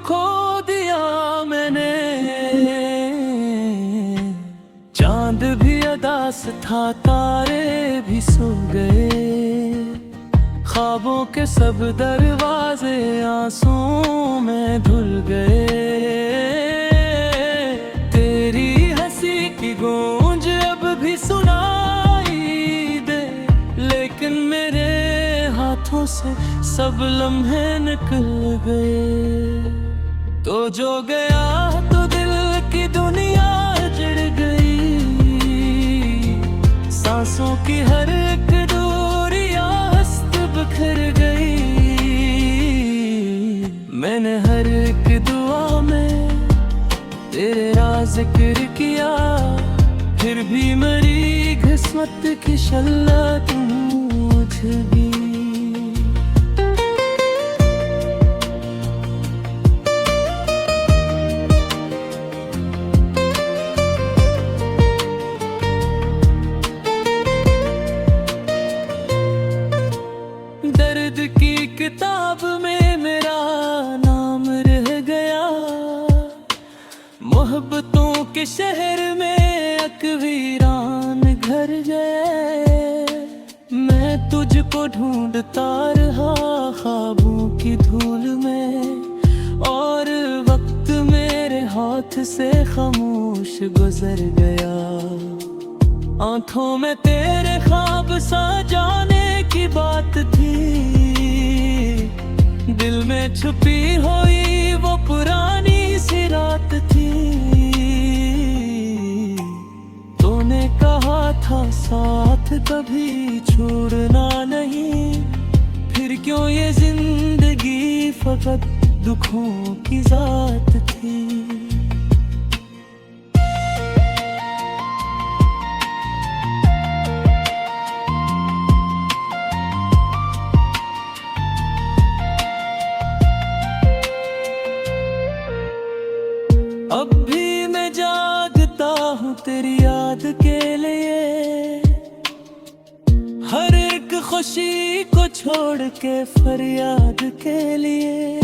खो दिया मैंने। चांद भी अदास था, तारे भी सो गए, ख्वाबों के सब दरवाजे आंसुओं में धुल गए। तेरी हंसी की गूंज अब भी सुनाई दे, लेकिन मेरे हाथों से सब लम्हे निकल गए। तो जो गया तो दिल की दुनिया जड़ गई, सांसों की हर एक दूरियां हस्त बिखर गई। मैंने हर एक दुआ में तेरे राज जिक्र किया, फिर भी मेरी किस्मत की शल्ला तू मुझ गई। दर्द की किताब में मेरा नाम रह गया, मोहब्बतों के शहर में एक वीरान घर गए। मैं तुझको ढूंढता रहा ख्वाबों की धूल में, और वक्त मेरे हाथ से खामोश गुजर गया। आंखों में तेरे ख्वाब सजाने की बात थी, दिल में छुपी हुई वो पुरानी सी रात थी। तूने कहा था साथ कभी छोड़ना नहीं, फिर क्यों ये जिंदगी फकत दुखों की जात थी। अब भी मैं जागता हूँ तेरी याद के लिए, हर एक खुशी को छोड़ के फरियाद के लिए।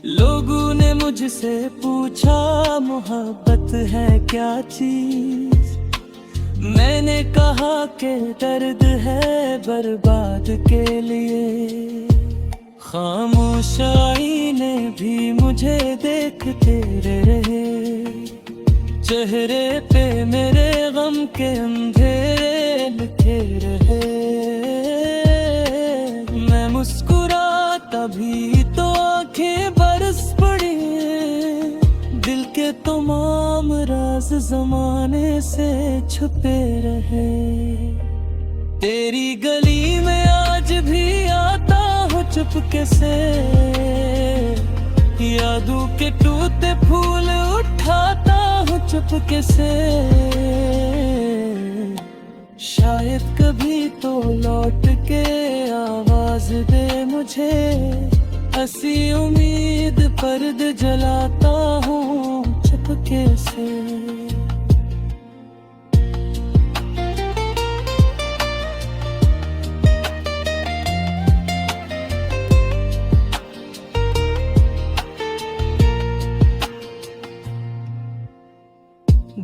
लोगों ने मुझसे पूछा मोहब्बत है क्या चीज, मैंने कहा कि दर्द है बर्बाद के लिए। खामोशाई ने भी मुझे देखते रहे, चेहरे पे मेरे गम के अंधेरे लिखे रहे। मैं मुस्कुराता भी तो आंखें बरस पड़ी, दिल के तमाम राज जमाने से छुपे रहे। तेरी गली में आज भी आता हूँ चुपके से, यादों के टूटे फूल उठाता हूँ चुपके से। शायद कभी तो लौट के आवाज दे मुझे, हंसी उम्मीद पर्द जलाता हूँ चुपके से।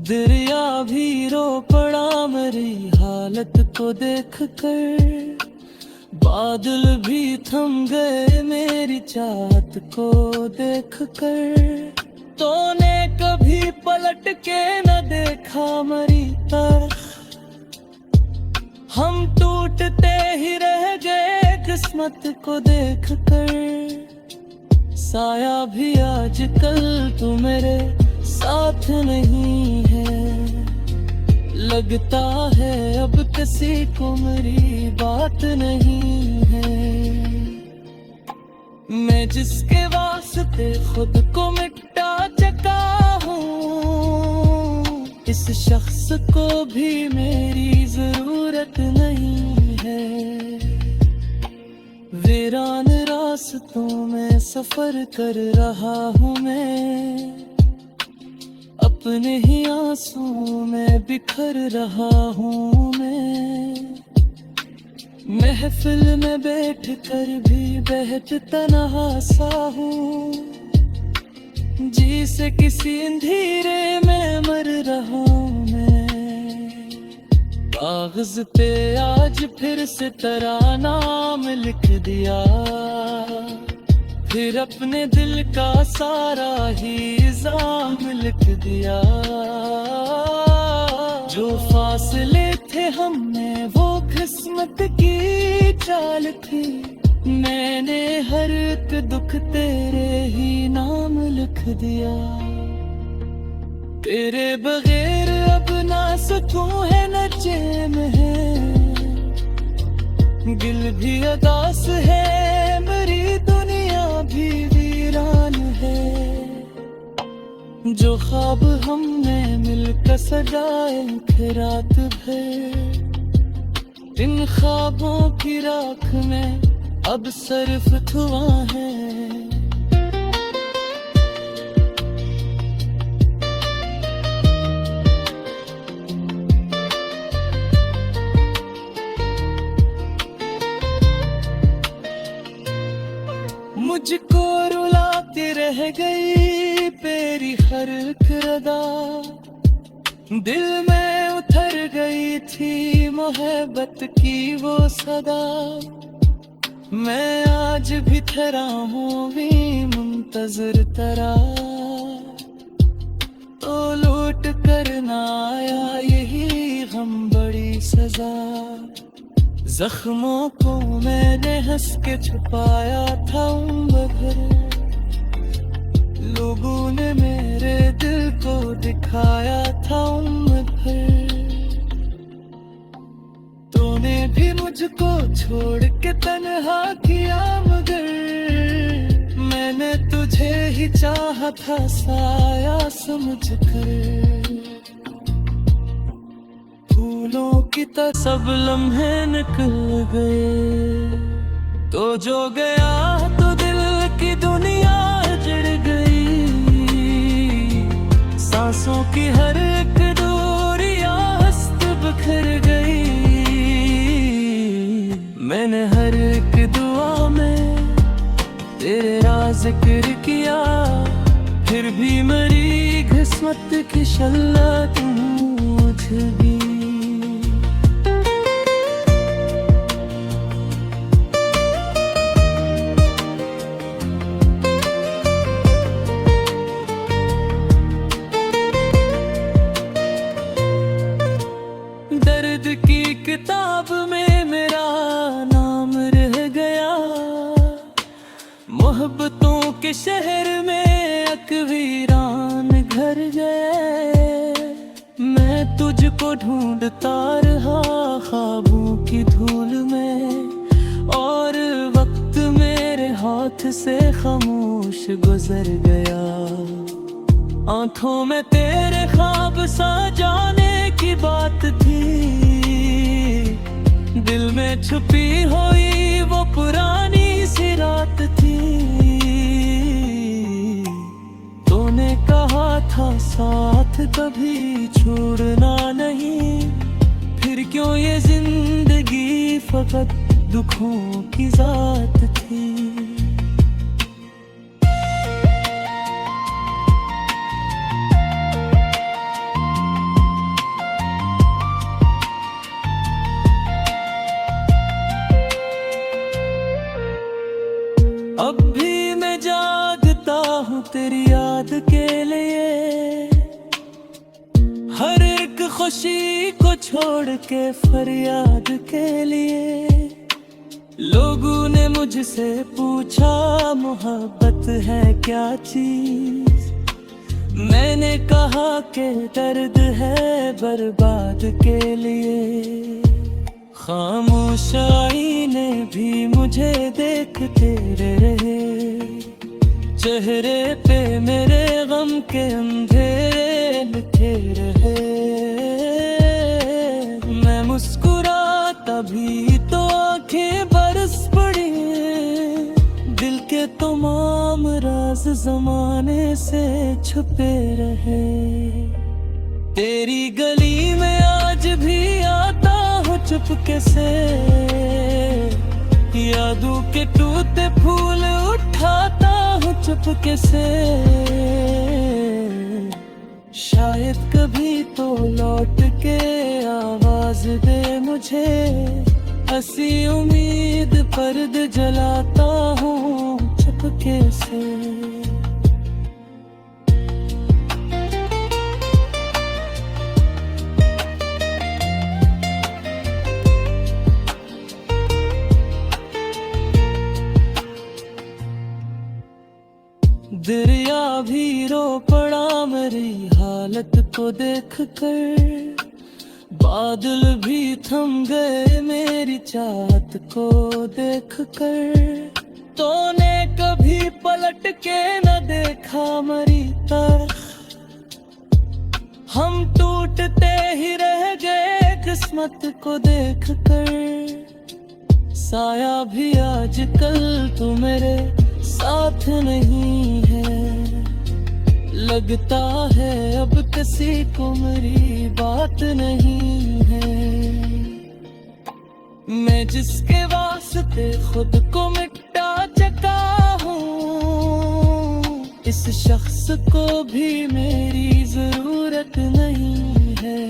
दरिया भी रो पड़ा मेरी हालत को देख कर, बादल भी थम गए मेरी चाहत को देख कर। तूने कभी पलट के न देखा मेरी तरफ, हम टूटते ही रह गए किस्मत को देख कर। साया भी आजकल तू मेरे साथ नहीं है, लगता है अब किसी को मेरी बात नहीं है। मैं जिसके वास्ते खुद को मिटा चुका हूँ, इस शख्स को भी मेरी जरूरत नहीं है। वीरान रास्तों में सफर कर रहा हूँ मैं, अपने ही आंसुओं में बिखर रहा हूँ मैं। महफिल में बैठ कर भी बहत तन्हा सा हूँ, से किसी अंधेरे में मर रहा हूँ मैं। कागज पे आज फिर से तेरा नाम लिख दिया, फिर अपने दिल का सारा ही इल्जाम लिख दिया। जो फासले थे हमने वो किस्मत की चाल थी, मैंने हर एक दुख तेरे ही नाम लिख दिया। तेरे बगैर अब ना सुकून है न चैन है, दिल भी उदास है, मेरी दुनिया भी वीरान है। जो ख्वाब हमने मिलकर सजाए थे रात भर, इन ख्वाबों की राख में अब सिर्फ धुआं है। मुझको रुलाती रह गई तेरी हर एक अदा, दिल में उतर गई थी मोहब्बत की वो सदा। मैं आज भी तेरा हूँ भी मुंतजर तेरा, तो लूट कर ना आया यही गम बड़ी सजा। जख्मों को मैंने हंस के छुपाया था उम्र भर, लोगों ने मेरे दिल को दिखाया था उम्र भर। तूने भी मुझको छोड़ के तन्हा किया, मगर मैंने तुझे ही चाहा था साया समझ कर। फूलों की तरह सब लम्हे निकल गए, तो जो गया तो दिल की दुनिया जड़ गई। सांसों की हर एक दूरियां हस्त बिखर गई। मैंने हर एक दुआ में तेरे राज जिक्र किया, फिर भी मेरी किस्मत की शल्ला तू मुझ भी। दर्द की किताब में मेरा नाम रह गया, मोहब्बतों के शहर में एक वीरान घर गए। मैं तुझको ढूंढता रहा ख्वाबों की धूल में, और वक्त मेरे हाथ से खामोश गुजर गया। आंखों में तेरे ख्वाब सजाने की बात थी, दिल में छुपी हुई वो पुरानी सी रात थी। तूने कहा था साथ कभी छोड़ना नहीं, फिर क्यों ये जिंदगी फकत दुखों की जात थी। अब भी मैं जागता हूँ तेरी याद के लिए, हर एक खुशी को छोड़ के फरियाद के लिए। लोगों ने मुझसे पूछा मोहब्बत है क्या चीज, मैंने कहा कि दर्द है बर्बाद के लिए। खामोशाई ने भी मुझे देखते रहे, चेहरे पे मेरे गम के अंधेरे लिखे रहे। मैं मुस्कुराता भी तो आंखें बरस पड़ी, दिल के तमाम राज जमाने से छुपे रहे। तेरी गली में आज भी आता हूँ चुपके से, यादों के टूटे फूल उठाता हूँ चुपके से। शायद कभी तो लौट के आवाज दे मुझे, हंसी उम्मीद पर्द जलाता हूँ चुपके से। दरिया भी रो पड़ा मेरी हालत को देख कर, बादल भी थम गए मेरी चाहत को देख कर। तूने कभी पलट के न देखा मरी तरफ, हम टूटते ही रह गए किस्मत को देख कर। साया भी आजकल तू मेरे साथ नहीं है, लगता है अब किसी को मेरी बात नहीं है। मैं जिसके वास्ते खुद को मिटा चुका हूँ, इस शख्स को भी मेरी जरूरत नहीं है।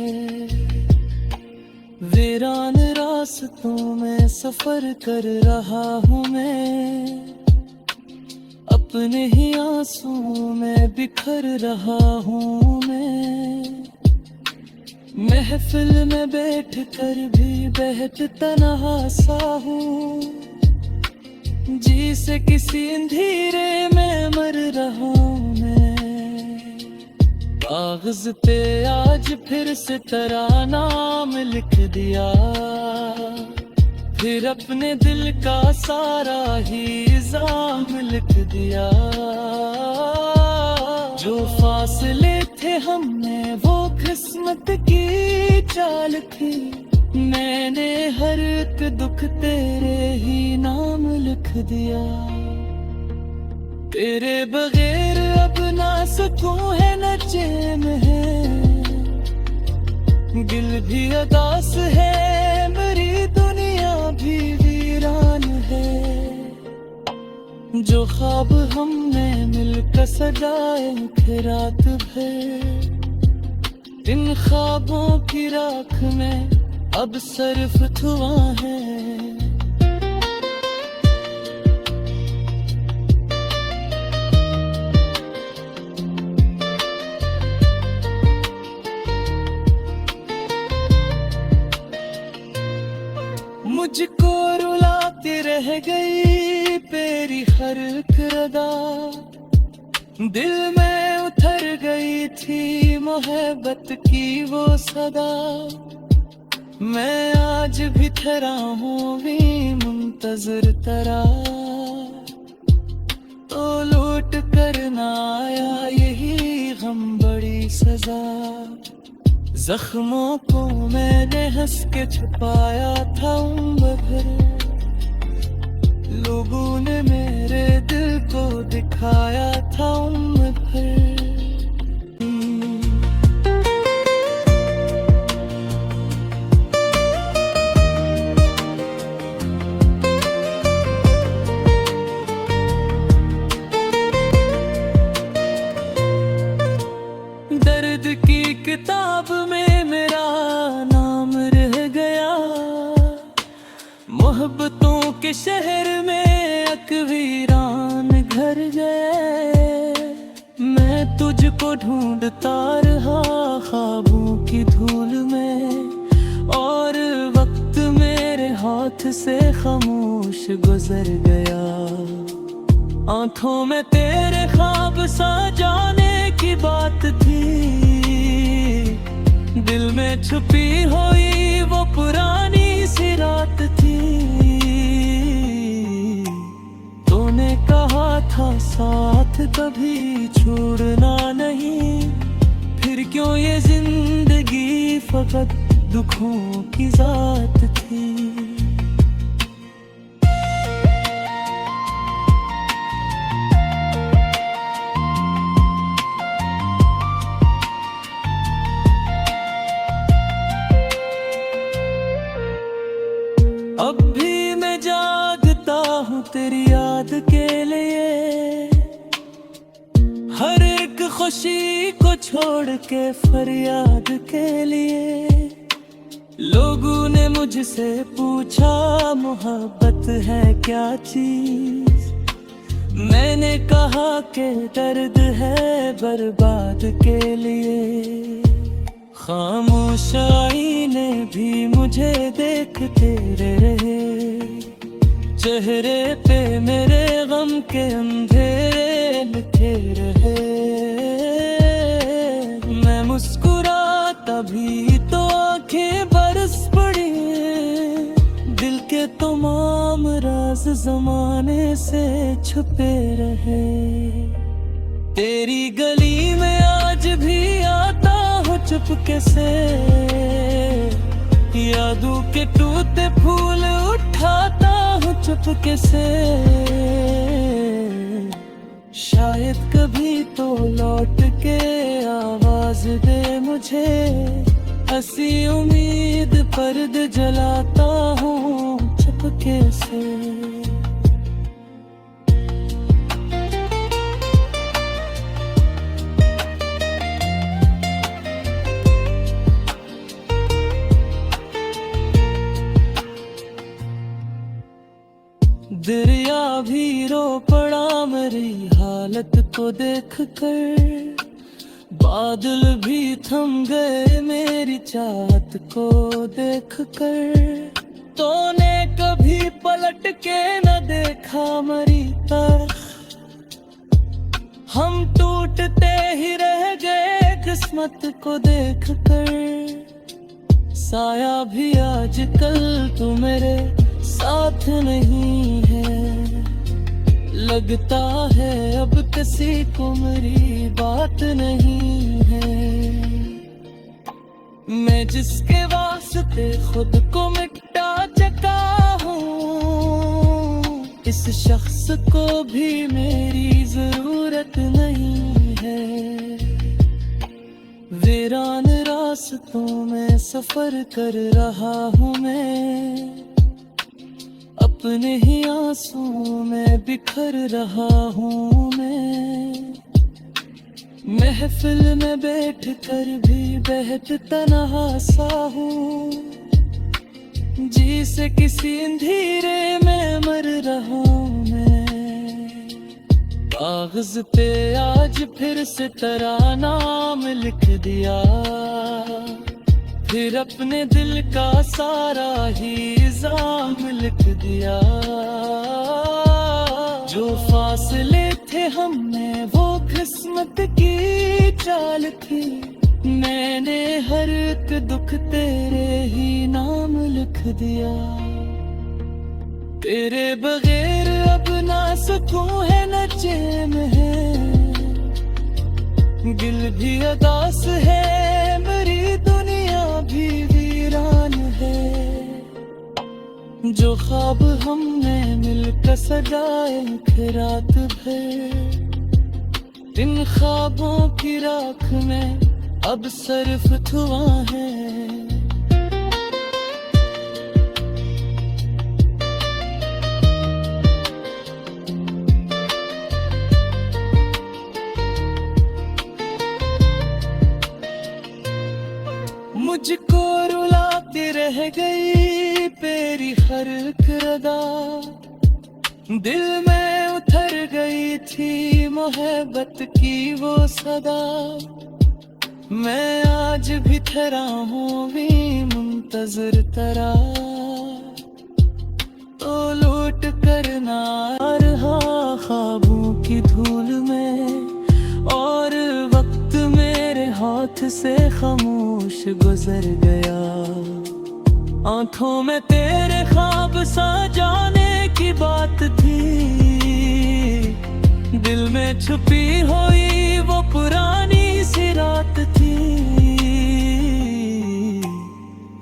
वीरान रास्तों में सफर कर रहा हूँ मैं, अपने ही आंसुओं में बिखर रहा हूँ मैं। महफिल में बैठ कर भी बहत तन्हा सा हूँ, जी से किसी अंधेरे में मर रहा हूँ मैं। कागज पे आज फिर से तेरा नाम लिख दिया, फिर अपने दिल का सारा ही इल्जाम लिख दिया। जो फासले थे हमने वो किस्मत की चाल थी, मैंने हर एक दुख तेरे ही नाम लिख दिया। तेरे बगैर अब ना सुकून है न चैन है, दिल भी उदास है, मेरी दुनिया भी वीरान है। जो ख्वाब हमने मिलकर सजाए थे रात भर, इन ख्वाबों की राख में अब सर्फ धुआं है। मुझको रुलाती रह गई तेरी हर एक अदा, दिल में उतर गई थी मोहब्बत की वो सदा। मैं आज भी तेरा हूँ भी मुंतजर तेरा, तो लूट कर ना आया यही गम बड़ी सजा। जख्मों को मैंने हंस के छुपाया था उम्र भर, लोगों ने मेरे दिल को दिखाया था उम्र भर। दर्द की किताब में मेरा नाम रह गया, मोहब्बतों के शहर में एक वीरान घर गए। मैं तुझको ढूंढता रहा ख्वाबों की धूल में, और वक्त मेरे हाथ से खामोश गुजर गया। आंखों में तेरे ख्वाब सजाने की बात थी, दिल में छुपी हुई वो पुरानी सी रात थी। तूने कहा था साथ कभी छोड़ना नहीं, फिर क्यों ये जिंदगी फकत दुखों की जात थी। अब भी मैं जागता हूँ तेरी याद के लिए, हर एक खुशी को छोड़ के फरियाद के लिए लोगों ने मुझसे पूछा मोहब्बत है क्या चीज। मैंने कहा कि दर्द है बर्बाद के लिए। खामोशाई ने भी मुझे देखते रहे, चेहरे पे मेरे गम के अंधेरे लिखे रहे। मैं मुस्कुरा तभी तो आंखें बरस पड़ी, दिल के तमाम राज जमाने से छुपे रहे। तेरी गली में आज भी आता हूँ चुपके से, यादों के टूटे फूल उठाता हूँ चुपके से। शायद कभी तो लौट के आवाज दे मुझे, हंसी उम्मीद पर्द जलाता हूँ चुपके से। दरिया भी रो पड़ा मेरी हालत को देख कर, बादल भी थम गए मेरी चाहत को देख कर। तूने कभी पलट के न देखा मरी तरफ, हम टूटते ही रह गए किस्मत को देख कर। साया भी आजकल तू मेरे साथ नहीं है, लगता है अब किसी को मेरी बात नहीं है। मैं जिसके वास्ते खुद को मिटा चुका हूँ, इस शख्स को भी मेरी जरूरत नहीं है। वीरान रास्तों में सफर कर रहा हूँ मैं, अपने ही आंसुओं में बिखर रहा हूँ मैं। महफिल में बैठ कर भी बहत तन्हा सा हूँ, जी से किसी अंधेरे में मर रहा हूँ मैं। कागज पे आज फिर से तेरा नाम लिख दिया, फिर अपने दिल का सारा ही इल्जाम लिख दिया। जो फासले थे हमने वो किस्मत की चाल थी, मैंने हर एक दुख तेरे ही नाम लिख दिया। तेरे बगैर अब ना सुकून है न चैन है, दिल भी उदास है, मेरी दुनिया भी वीरान है। जो ख्वाब हमने मिलकर सजाए थे रात भर, इन ख्वाबों की राख में अब सर्फ धुआं है। मुझको रुलाती रह गई तेरी हर एक अदा, दिल में उतर गई थी मोहब्बत की वो सदा। मैं आज भी तेरा हूँ भी मुंतजर तेरा, तो लूट करना रहा ख्वाबों की धूल में, और वक्त मेरे हाथ से खामोश गुजर गया। आंखों में तेरे ख्वाब सजाने की बात थी, दिल में छुपी हुई वो पुरानी सी रात थी।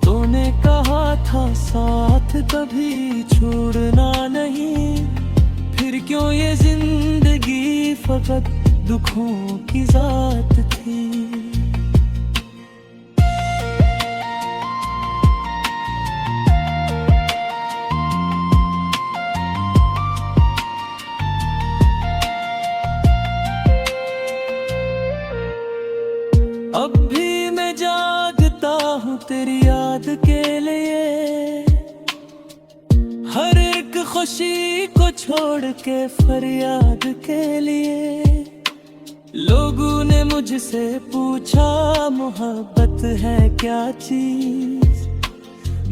तूने कहा था साथ कभी छोड़ना नहीं, फिर क्यों ये जिंदगी फकत दुखों की जात थी। अब भी मैं जागता हूँ तेरी याद के लिए, हर एक खुशी को छोड़ के फरियाद के लिए। लोगों ने मुझसे पूछा मोहब्बत है क्या चीज,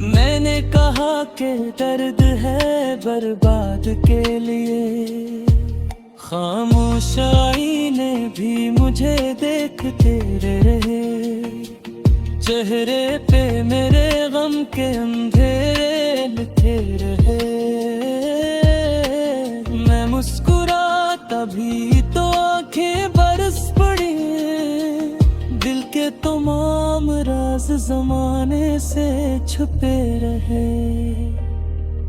मैंने कहा कि दर्द है बर्बाद के लिए। खामोशाई ने भी मुझे देखते रहे, चेहरे पे मेरे गम के अंधेरे लिखे रहे। मैं मुस्कुराता भी तो आंखें बरस पड़ी, दिल के तमाम राज जमाने से छुपे रहे।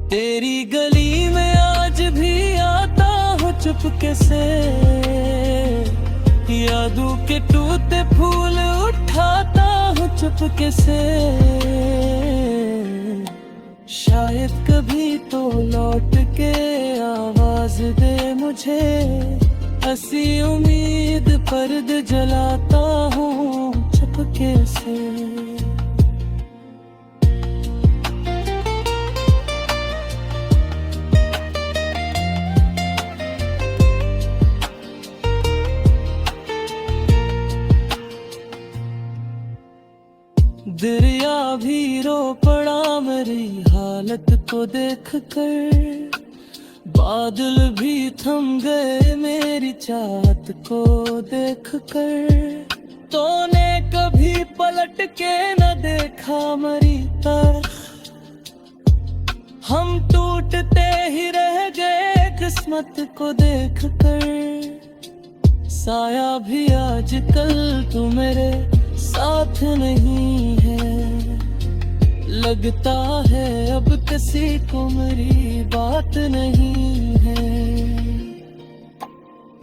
तेरी गली में आज भी आता हूँ चुपके से, यादों के टूटे फूल उठाता हूँ चुपके से। शायद कभी तो लौट के आवाज दे मुझे, हंसी उम्मीद पर्द जलाता हूँ चुपके से। दरिया भी रो पड़ा मेरी हालत को देख कर, बादल भी थम गए मेरी चाहत को देख कर। तूने कभी पलट के न देखा मरी तरफ, हम टूटते ही रह गए किस्मत को देख कर। साया भी आजकल तू मेरे साथ नहीं है, लगता है अब किसी को मेरी बात नहीं है।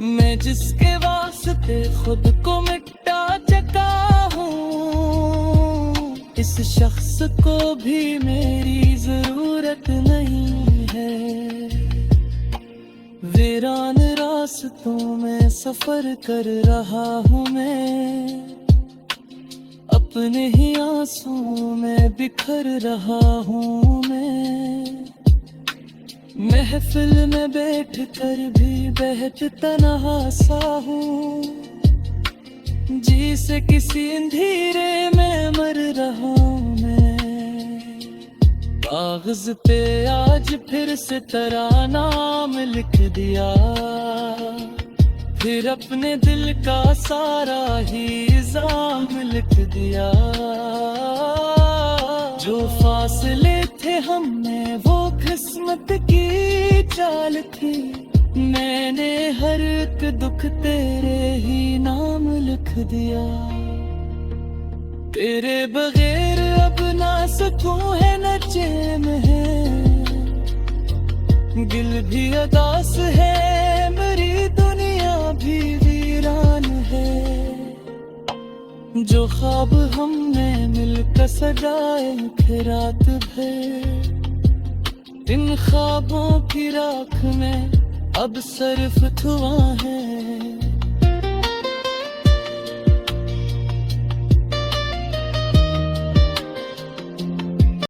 मैं जिसके वास्ते खुद को मिटा चुका हूँ, इस शख्स को भी मेरी जरूरत नहीं है। वीरान रास्तों में सफर कर रहा हूँ मैं, अपने ही आंसुओं में बिखर रहा हूँ मैं। महफिल में बैठ कर भी बहत तन्हा सा हूँ, जी से किसी अंधेरे में मर रहा हूँ मैं। कागज पे आज फिर से तेरा नाम लिख दिया, फिर अपने दिल का सारा ही इल्जाम लिख दिया। जो फासले थे हमने वो किस्मत की चाल थी, मैंने हर एक दुख तेरे ही नाम लिख दिया। तेरे बगैर अब ना सुकून है न चैन है, दिल भी उदास है, मेरी दुनिया भी वीरान है। जो ख्वाब हमने मिलकर सजाए थे रात भर, इन ख्वाबों की राख में अब सिर्फ धुआं है।